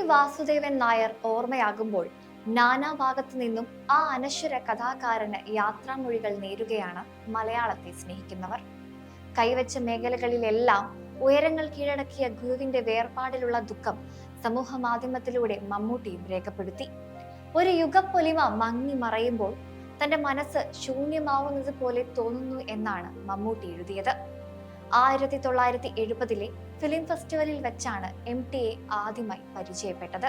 വാസുദേവൻ നായർ ഓർമ്മയാകുമ്പോൾ നാനാഭാഗത്തു നിന്നും ആ അനശ്വര കഥാകാരന് യാത്രാമൊഴികൾ നേരുകയാണ് മലയാളത്തെ സ്നേഹിക്കുന്നവർ. കൈവച്ച മേഖലകളിലെല്ലാം ഉയരങ്ങൾ കീഴടക്കിയ ഗുരുവിന്റെ വേർപാടിലുള്ള ദുഃഖം സമൂഹ മാധ്യമത്തിലൂടെ മമ്മൂട്ടിയും രേഖപ്പെടുത്തി. ഒരു യുഗപ്പൊലിമ മങ്ങി മറയുമ്പോൾ തന്റെ മനസ്സ് ശൂന്യമാവുന്നത് പോലെ തോന്നുന്നു എന്നാണ് മമ്മൂട്ടി എഴുതിയത്. 1970 ഫിലിം ഫെസ്റ്റിവലിൽ വെച്ചാണ് MTയെ ആദ്യമായി പരിചയപ്പെട്ടത്.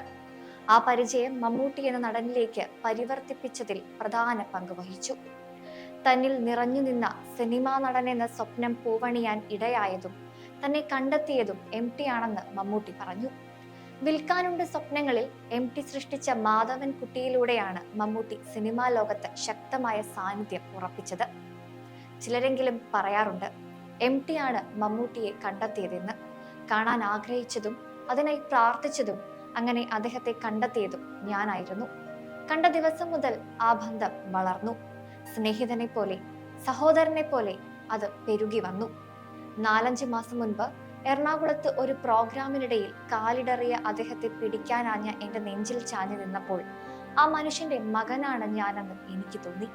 ആ പരിചയം മമ്മൂട്ടി എന്ന നടനിലേക്ക് പരിവർത്തിപ്പിച്ചതിൽ പ്രധാന പങ്ക് വഹിച്ചു. തന്നിൽ നിറഞ്ഞു നിന്ന സിനിമാ നടൻ എന്ന സ്വപ്നം പൂവണിയാൻ ഇടയായതും തന്നെ കണ്ടെത്തിയതും MT ആണെന്ന് മമ്മൂട്ടി പറഞ്ഞു. വിൽക്കാനുണ്ട് സ്വപ്നങ്ങളിൽ MT സൃഷ്ടിച്ച മാധവൻ കുട്ടിയിലൂടെയാണ് മമ്മൂട്ടി സിനിമാ ലോകത്ത് ശക്തമായ സാന്നിധ്യം ഉറപ്പിച്ചത്. ചിലരെങ്കിലും പറയാറുണ്ട് MT ആണ് മമ്മൂട്ടിയെ കണ്ടെത്തിയതെന്ന്. കാണാൻ ആഗ്രഹിച്ചതും അതിനായി പ്രാർത്ഥിച്ചതും അങ്ങനെ അദ്ദേഹത്തെ കണ്ടെത്തിയതും ഞാനായിരുന്നു. കണ്ട ദിവസം മുതൽ ആ ബന്ധം വളർന്നു. സ്നേഹിതനെ പോലെ, സഹോദരനെ പോലെ അത് പെരുകി വന്നു. 4-5 മാസം മുൻപ് എറണാകുളത്ത് ഒരു പ്രോഗ്രാമിനിടയിൽ കാലിടറിയ അദ്ദേഹത്തെ പിടിക്കാനാഞ്ഞ എന്റെ നെഞ്ചിൽ ചാഞ്ഞു നിന്നപ്പോൾ ആ മനുഷ്യന്റെ മകനാണ് ഞാനെന്ന് എനിക്ക് തോന്നി.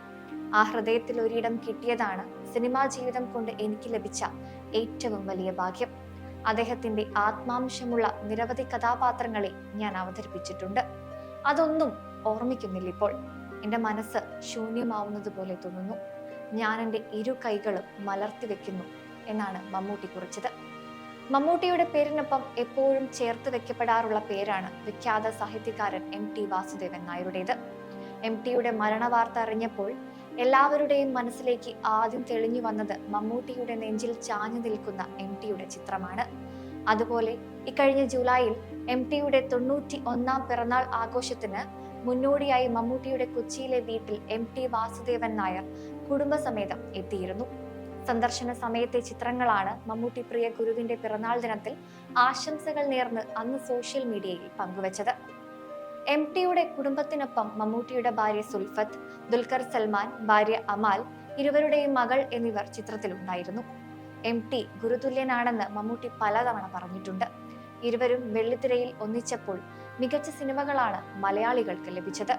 ആ ഹൃദയത്തിൽ ഒരിടം കിട്ടിയതാണ് സിനിമാ ജീവിതം കൊണ്ട് എനിക്ക് ലഭിച്ച ഏറ്റവും വലിയ ഭാഗ്യം. അദ്ദേഹത്തിന്റെ ആത്മാംശമുള്ള നിരവധി കഥാപാത്രങ്ങളെ ഞാൻ അവതരിപ്പിച്ചിട്ടുണ്ട്. അതൊന്നും ഓർമ്മിക്കുന്നില്ല ഇപ്പോൾ. എന്റെ മനസ്സ് ശൂന്യമാവുന്നത് പോലെ തോന്നുന്നു. ഞാൻ എൻ്റെ ഇരു കൈകളും മലർത്തി വെക്കുന്നു എന്നാണ് മമ്മൂട്ടി കുറിച്ചത്. മമ്മൂട്ടിയുടെ പേരിനൊപ്പം എപ്പോഴും ചേർത്ത് വെക്കപ്പെടാറുള്ള പേരാണ് വിഖ്യാത സാഹിത്യകാരൻ MT വാസുദേവൻ നായരുടേത്. MTയുടെ മരണവാർത്ത അറിഞ്ഞപ്പോൾ എല്ലാവരുടെയും മനസ്സിലേക്ക് ആദ്യം തെളിഞ്ഞു വന്നത് മമ്മൂട്ടിയുടെ നെഞ്ചിൽ ചാഞ്ഞു നിൽക്കുന്ന MTയുടെ ചിത്രമാണ്. അതുപോലെ ഇക്കഴിഞ്ഞ ജൂലൈയിൽ MTയുടെ 91ാം പിറന്നാൾ ആഘോഷത്തിന് മുന്നോടിയായി മമ്മൂട്ടിയുടെ കൊച്ചിയിലെ വീട്ടിൽ MT വാസുദേവൻ നായർ കുടുംബസമേതം എത്തിയിരുന്നു. സന്ദർശന സമയത്തെ ചിത്രങ്ങളാണ് മമ്മൂട്ടി പ്രിയ ഗുരുവിന്റെ പിറന്നാൾ ദിനത്തിൽ ആശംസകൾ നേർന്ന് അന്ന് സോഷ്യൽ മീഡിയയിൽ പങ്കുവച്ചത്. MTയുടെ കുടുംബത്തിനൊപ്പം മമ്മൂട്ടിയുടെ ഭാര്യ സുൽഫത്ത്, ദുൽഖർ സൽമാൻ, ഭാര്യ അമാൽ, ഇരുവരുടെയും മകൾ എന്നിവർ ചിത്രത്തിലുണ്ടായിരുന്നു. MT ഗുരുതുല്യനാണെന്ന് മമ്മൂട്ടി പലതവണ പറഞ്ഞിട്ടുണ്ട്. ഇരുവരും വെള്ളിത്തിരയിൽ ഒന്നിച്ചപ്പോൾ മികച്ച സിനിമകളാണ് മലയാളികൾക്ക് ലഭിച്ചത്.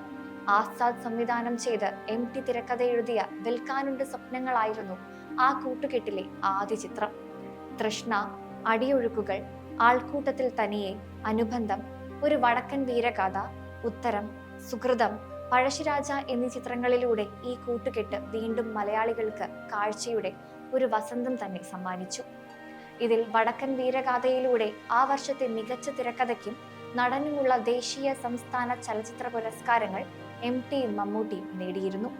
ആസാദ് സംവിധാനം ചെയ്ത് MT തിരക്കഥ എഴുതിയ വിൽക്കാനുണ്ട് സ്വപ്നങ്ങളായിരുന്നു ആ കൂട്ടുകെട്ടിലെ ആദ്യ ചിത്രം. തൃഷ്ണ, അടിയൊഴുക്കുകൾ, ആൾക്കൂട്ടത്തിൽ തനിയെ, അനുബന്ധം, ഒരു വടക്കൻ വീരഗാഥ, ഉത്തരം, സുഹൃതം, പഴശ്ശിരാജ എന്നീ ചിത്രങ്ങളിലൂടെ ഈ കൂട്ടുകെട്ട് വീണ്ടും മലയാളികൾക്ക് കാഴ്ചയുടെ ഒരു വസന്തം തന്നെ സമ്മാനിച്ചു. ഇതിൽ വടക്കൻ വീരഗാഥയിലൂടെ ആ വർഷത്തെ മികച്ച തിരക്കഥയ്ക്കും നടനുമുള്ള ദേശീയ, സംസ്ഥാന ചലച്ചിത്ര പുരസ്കാരങ്ങൾ MTയും മമ്മൂട്ടിയും നേടിയിരുന്നു.